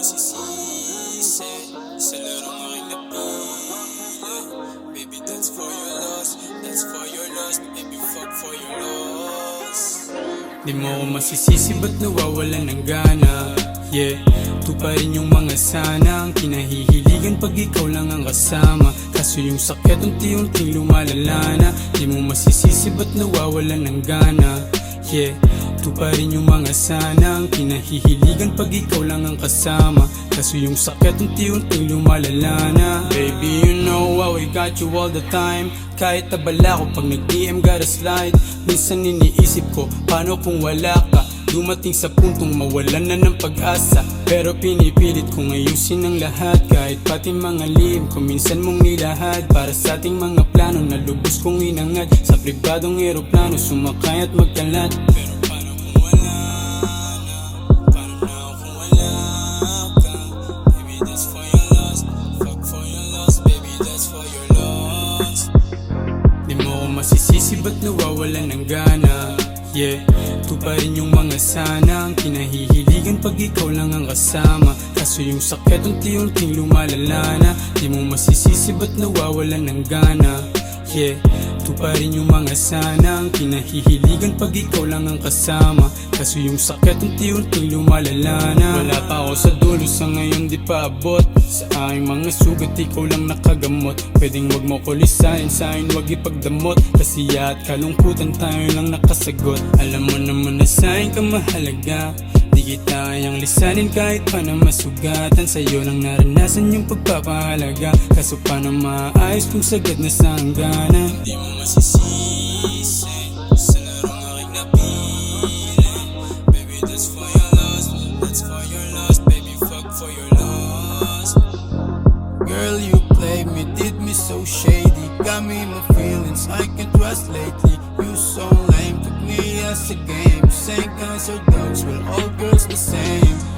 masisisi sa larong aking napili. Baby, that's for your loss, that's for your loss. Baby, fuck for your loss. Di mo ako masisisi, ba't nawawalan ng gana? Yeah, ito pa rin yung mga sana ang kinahihiligan pag ikaw lang ang kasama. Kaso yung sakit unti-unting lumalala na. Di mo masisisi, ba't nawawalan ng gana? Yeah, ito pa rin yung mga sana ang kinahihiligan pag ikaw lang ang kasama. Kaso yung sakit unti-unting lumalala na. Baby, you know how I got you all the time. Kahit abala ko pag nag-DM gotta slide. Minsan iniisip ko, paano kung wala ka? Dumating sa puntong mawalan na ng pag-asa. Pero pinipilit kong ayusin ang lahat. Kahit pati mga lihim ko minsan mong nilahad. Para sa ating mga plano na lubos kong inangad. Sa pribadong eroplano sumakay at magkalat. Pero paano kung wala na? Paano na kung wala ka? Baby, that's for your loss. Fuck for your loss. Baby, that's for your loss. Di mo ko masisisi, ba't nawawalan ng gana? Yeah, ito pa rin yung mga sana ang kinahihiligan pag ikaw lang ang kasama. Kaso yung sakit unti-unting lumalala na. Di mo masisisi, ba't nawawalan ng gana? Yeah, ito pa rin yung mga sana ang kinahihiligan pag ikaw lang ang kasama. Kaso yung sakit unti-unting lumalala na. Wala pa ako sa dulo, sa ngayon di pa abot. Sa aking mga sugat ikaw lang nakagamot. Pwedeng wag mo ko lisanin, sa akin wag ipagdamot. Kasiya at kalungkutan tayo lang nakasagot. Alam mo naman na sa akin ka mahalaga. Di kita kayang lisanin kahit pa na masugatan. Sa'yo lang naranasan yung pagpapahalaga. Kaso paano maayos kung sagad na sa hangganan? Hindi mo masisisi sa larong aking napili. Baby, that's for your loss, that's for your loss. Baby, fuck for your loss. Girl, you played me, did me so shady. Got me in my feelings, I can't trust lately. You so lame, took me as a game. Same kinds of dogs, well all girls the same.